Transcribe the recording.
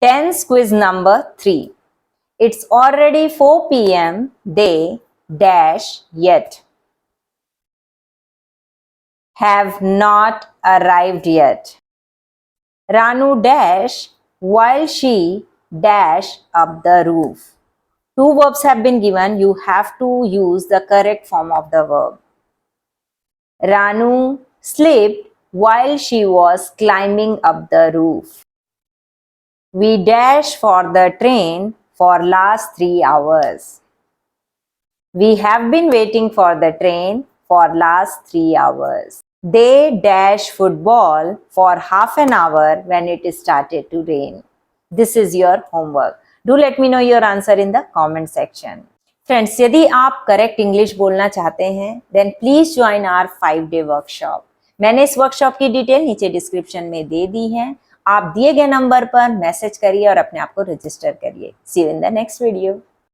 Tense quiz number 3. It's already 4 p.m. They dash yet have not arrived yet. Ranu dash while she dash up the roof. Two verbs have been given. You have to use the correct form of the verb. Ranu slipped while she was climbing up the roof. We dash for the train for last 3 hours. We have been waiting for the train for last 3 hours. They dash football for half an hour when it started to rain. This is your homework. Do let me know your answer in the comment section. Friends, यदि आप correct English बोलना चाहते हैं then please join our 5-day workshop. मैंने इस workshop की detail नीचे description में दे दी है. आप दिए गए नंबर पर मैसेज करिए और अपने आप को रजिस्टर करिए. See you in the next video.